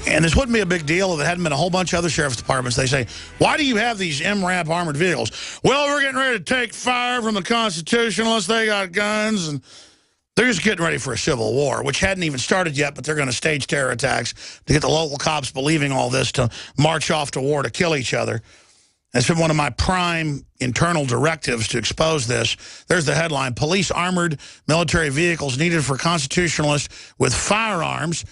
And this wouldn't be a big deal if it hadn't been a whole bunch of other sheriff's departments. They say, why do you have these MRAP armored vehicles? Well, we're getting ready to take fire from the Constitutionalists. They got guns, and they're just getting ready for a civil war, which hadn't even started yet, but they're going to stage terror attacks to get the local cops believing all this to march off to war to kill each other. That's been one of my prime internal directives to expose this. There's the headline: police armored military vehicles needed for constitutionalists with firearms.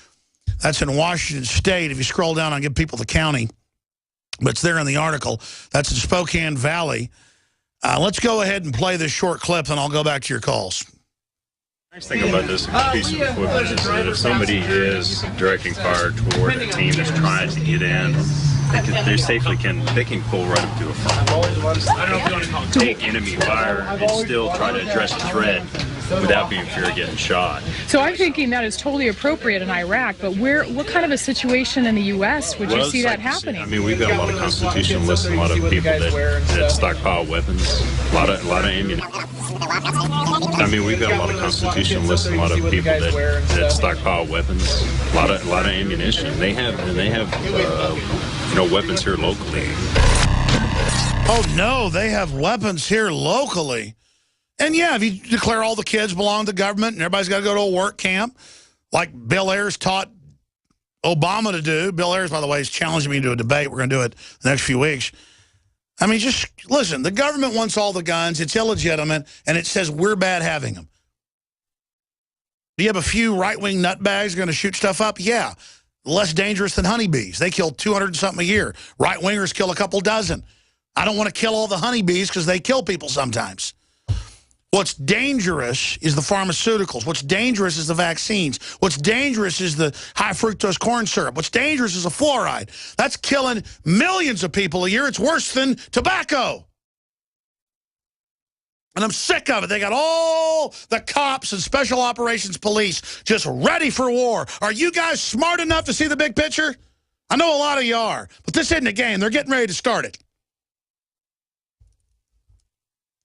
That's in Washington State. If you scroll down, I'll give people the county, but it's there in the article. That's in Spokane Valley. Let's go ahead and play this short clip, and I'll go back to your calls. The nice thing about this piece of equipment is that if somebody is directing fire toward a team that's trying to get in, they safely can pull right up to a front, take enemy fire, and still try to address the threat without being fear of getting shot. So I'm thinking that is totally appropriate in Iraq, but what kind of a situation in the U.S. would you see that happening? I mean, we've got a lot of constitutionalists and a lot of people that stockpile weapons, a lot of ammunition. I mean, we've got a lot of constitutionalists and a lot of people that stockpile weapons, a lot of ammunition. They have weapons here locally. Oh no, they have weapons here locally. And yeah, if you declare all the kids belong to government and everybody's got to go to a work camp, like Bill Ayers taught Obama to do. Bill Ayers, by the way, is challenging me to a debate. We're going to do it the next few weeks. I mean, just listen, the government wants all the guns. It's illegitimate, and it says we're bad having them. Do you have a few right-wing nutbags going to shoot stuff up? Yeah. Less dangerous than honeybees. They kill 200-something a year. Right-wingers kill a couple dozen. I don't want to kill all the honeybees because they kill people sometimes. What's dangerous is the pharmaceuticals. What's dangerous is the vaccines. What's dangerous is the high fructose corn syrup. What's dangerous is the fluoride. That's killing millions of people a year. It's worse than tobacco. And I'm sick of it. They got all the cops and special operations police just ready for war. Are you guys smart enough to see the big picture? I know a lot of you are, but this isn't a game. They're getting ready to start it.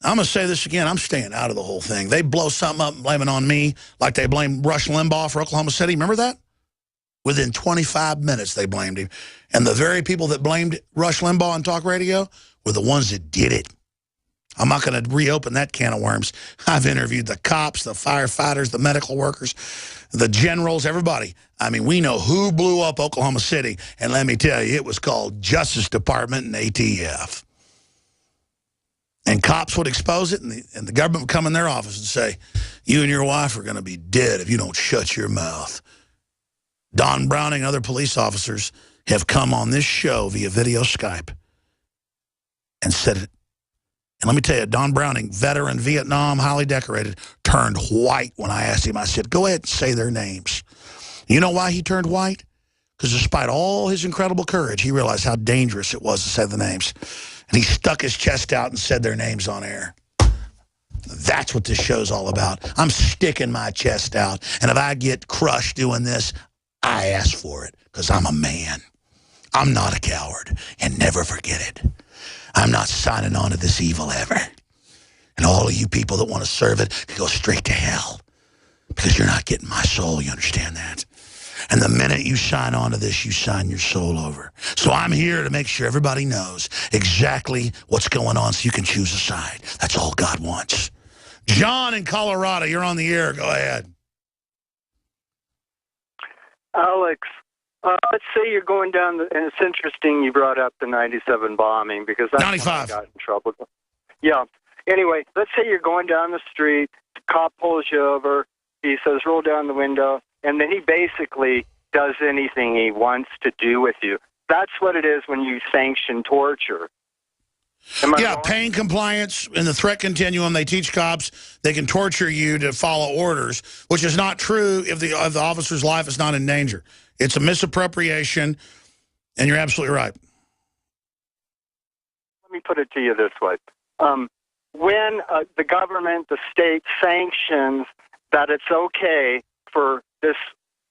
I'm going to say this again. I'm staying out of the whole thing. They blow something up and blame it on me like they blame Rush Limbaugh for Oklahoma City. Remember that? Within 25 minutes, they blamed him. And the very people that blamed Rush Limbaugh on talk radio were the ones that did it. I'm not going to reopen that can of worms. I've interviewed the cops, the firefighters, the medical workers, the generals, everybody. I mean, we know who blew up Oklahoma City. And let me tell you, it was called Justice Department and ATF. And cops would expose it, and the government would come in their office and say, you and your wife are going to be dead if you don't shut your mouth. Don Browning and other police officers have come on this show via video Skype and said it. And let me tell you, Don Browning, veteran, Vietnam, highly decorated, turned white when I asked him. I said, go ahead and say their names. You know why he turned white? Because despite all his incredible courage, he realized how dangerous it was to say the names. And he stuck his chest out and said their names on air. That's what this show's all about. I'm sticking my chest out. And if I get crushed doing this, I ask for it because I'm a man. I'm not a coward. And never forget it. I'm not signing on to this evil ever. And all of you people that want to serve it can go straight to hell because you're not getting my soul. You understand that? And the minute you sign on to this, you sign your soul over. So I'm here to make sure everybody knows exactly what's going on so you can choose a side. That's all God wants. John in Colorado, you're on the air. Go ahead. Alex, let's say you're going down, and it's interesting you brought up the 97 bombing because that's 95. When I got in trouble. Yeah. Anyway, let's say you're going down the street, the cop pulls you over, he says, roll down the window. And then he basically does anything he wants to do with you. That's what it is when you sanction torture. Yeah, pain compliance in the threat continuum. They teach cops they can torture you to follow orders, which is not true if the officer's life is not in danger. It's a misappropriation, and you're absolutely right. Let me put it to you this way. When the government, the state, sanctions that it's okay for this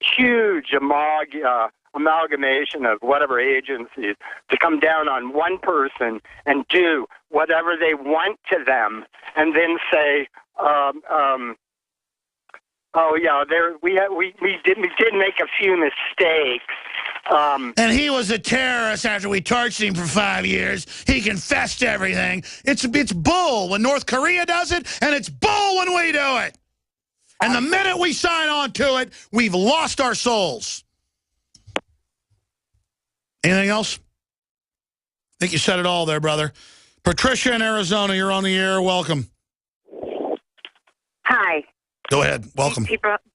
huge amalgamation of whatever agencies to come down on one person and do whatever they want to them, and then say, "Oh yeah, we did make a few mistakes, And he was a terrorist after we tortured him for 5 years. He confessed to everything. It's bull when North Korea does it, and it's bull when we do it. And the minute we sign on to it, we've lost our souls. Anything else? I think you said it all there, brother. Patricia in Arizona, you're on the air. Welcome. Hi. Go ahead. Welcome.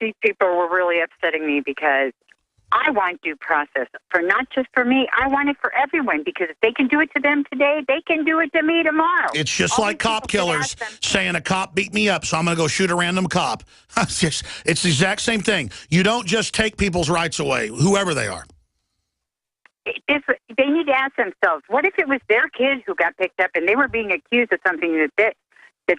These people were really upsetting me because I want due process for not just for me. I want it for everyone, because if they can do it to them today, they can do it to me tomorrow. It's just like cop killers saying a cop beat me up, so I'm going to go shoot a random cop. It's the exact same thing. You don't just take people's rights away, whoever they are. They need to ask themselves, what if it was their kid who got picked up and they were being accused of something that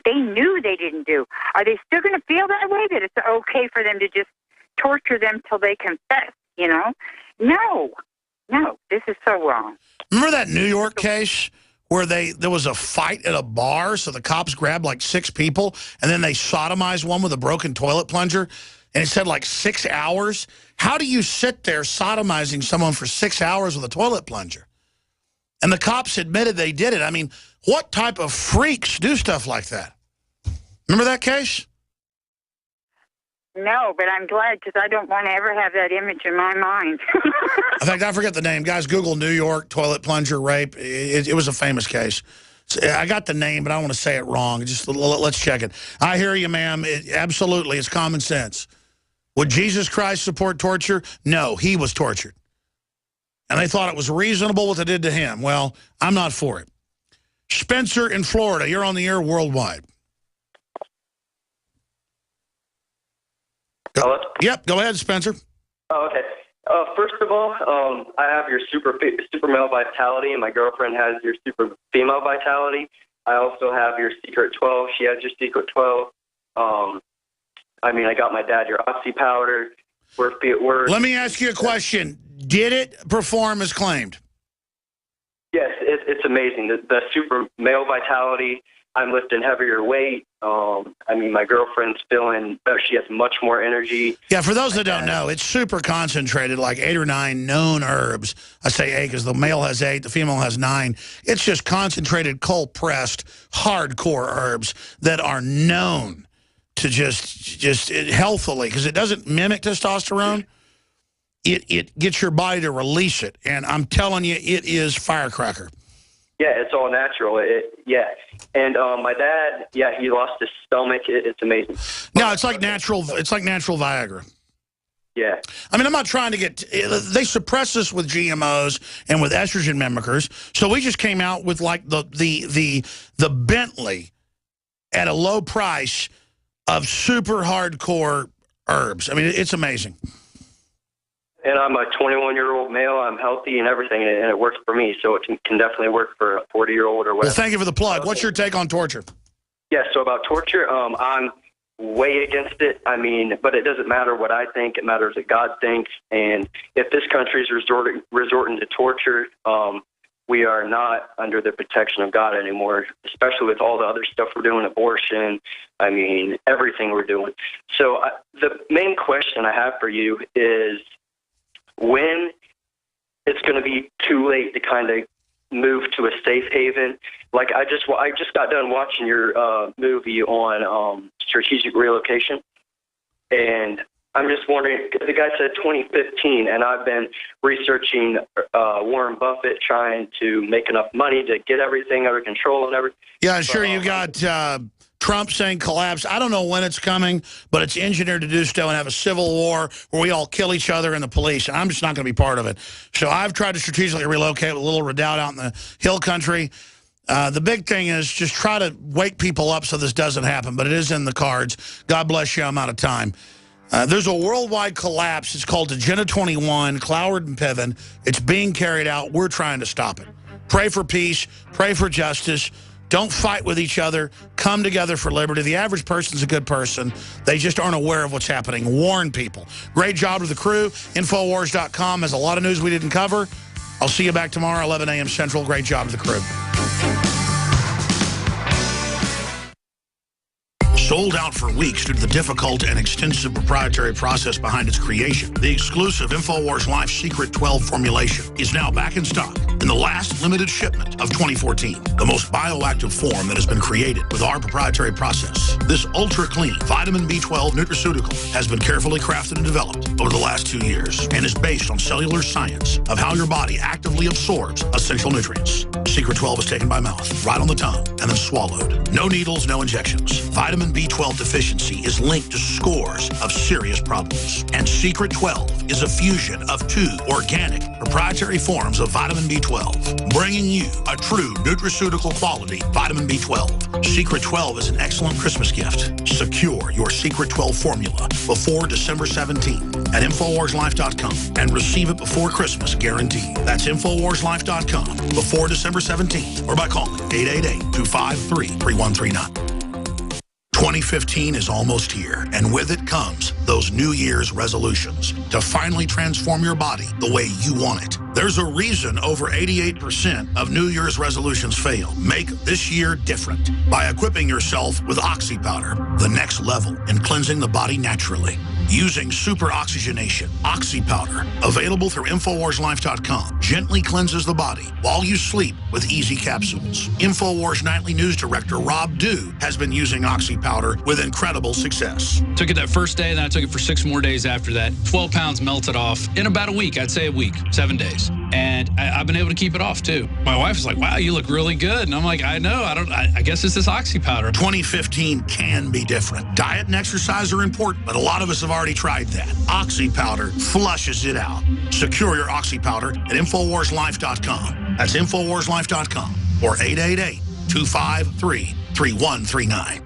they knew they didn't do? Are they still going to feel that way, that it's okay for them to just torture them till they confess, you know? No, this is so wrong. Remember that New York case where there was a fight at a bar, so the cops grabbed like 6 people, and then they sodomized one with a broken toilet plunger, and it said like 6 hours? How do you sit there sodomizing someone for 6 hours with a toilet plunger? And the cops admitted they did it. I mean, what type of freaks do stuff like that? Remember that case? No, but I'm glad, because I don't want to ever have that image in my mind. In fact, I forget the name. Guys, Google New York toilet plunger rape. It was a famous case. I got the name, but I don't want to say it wrong. Just let's check it. I hear you, ma'am. Absolutely, it's common sense. Would Jesus Christ support torture? No, he was tortured. And they thought it was reasonable what they did to him. Well, I'm not for it. Spencer in Florida, you're on the air worldwide. Hello? Yep, go ahead, Spencer. Oh, okay. First of all, I have your super male vitality, and my girlfriend has your super female vitality. I also have your secret 12. She has your secret 12. I got my dad your oxy powder. Let me ask you a question. Did it perform as claimed? Yes, it's amazing. The super male vitality, I'm lifting heavier weight. My girlfriend's feeling better. She has much more energy. Yeah, for those that don't know, it's super concentrated, like 8 or 9 known herbs. I say 8 because the male has 8, the female has 9. It's just concentrated, cold-pressed, hardcore herbs that are known to just healthily, because it doesn't mimic testosterone. It gets your body to release it, and I'm telling you, it is firecracker. Yeah, it's all natural. And my dad, he lost his stomach. It's amazing. No, it's like natural. It's like natural Viagra. Yeah. I'm not trying to get. They suppress us with GMOs and with estrogen mimickers. So we just came out with like the Bentley at a low price of super hardcore herbs. It's amazing. And I'm a 21-year-old male. I'm healthy and everything, and it works for me. So it can definitely work for a 40-year-old or whatever. Well, thank you for the plug. What's your take on torture? Yeah, so about torture, I'm way against it. But it doesn't matter what I think. It matters what God thinks. And if this country is resorting to torture, we are not under the protection of God anymore, especially with all the other stuff we're doing, abortion, everything we're doing. So the main question I have for you is, when it's going to be too late to kind of move to a safe haven. Like I just got done watching your movie on strategic relocation, and I'm just wondering, the guy said 2015, and I've been researching Warren Buffett, trying to make enough money to get everything under control and everything. Yeah, sure. You got Trump saying collapse. I don't know when it's coming, but it's engineered to do so and have a civil war where we all kill each other and the police. And I'm just not going to be part of it. So I've tried to strategically relocate with a little redoubt out in the hill country. The big thing is just try to wake people up so this doesn't happen, but it is in the cards. God bless you. I'm out of time. There's a worldwide collapse. It's called Agenda 21, Cloward and Piven. It's being carried out. We're trying to stop it. Pray for peace. Pray for justice. Don't fight with each other. Come together for liberty. The average person's a good person. They just aren't aware of what's happening. Warn people. Great job to the crew. Infowars.com has a lot of news we didn't cover. I'll see you back tomorrow, 11 a.m. Central. Great job to the crew. Sold out for weeks due to the difficult and extensive proprietary process behind its creation, the exclusive InfoWars Life Secret 12 formulation is now back in stock in the last limited shipment of 2014. The most bioactive form that has been created with our proprietary process. This ultra-clean vitamin B12 nutraceutical has been carefully crafted and developed over the last 2 years and is based on cellular science of how your body actively absorbs essential nutrients. Secret 12 is taken by mouth, right on the tongue, and then swallowed. No needles, no injections. Vitamin B12 deficiency is linked to scores of serious problems. And Secret 12 is a fusion of 2 organic proprietary forms of vitamin B12, bringing you a true nutraceutical quality vitamin B12. Secret 12 is an excellent Christmas gift. Secure your Secret 12 formula before December 17th at InfoWarsLife.com and receive it before Christmas guaranteed. That's InfoWarsLife.com before December 17th or by calling 888-253-3139. 2015 is almost here, and with it comes those New Year's resolutions to finally transform your body the way you want it. There's a reason over 88% of New Year's resolutions fail. Make this year different by equipping yourself with Oxy Powder, the next level in cleansing the body naturally. Using super oxygenation, Oxy Powder, available through InfoWarsLife.com, gently cleanses the body while you sleep with easy capsules. InfoWars Nightly News Director Rob Dew has been using Oxy Powder with incredible success. Took it that first day, then I took it for 6 more days after that. 12 pounds melted off in about a week. I'd say a week, 7 days. And I've been able to keep it off, too. My wife was like, wow, you look really good. And I'm like, I know. I guess it's this Oxy Powder. 2015 can be different. Diet and exercise are important, but a lot of us have already tried that. Oxy Powder flushes it out. Secure your Oxy Powder at InfoWarsLife.com. That's InfoWarsLife.com or 888-253-3139.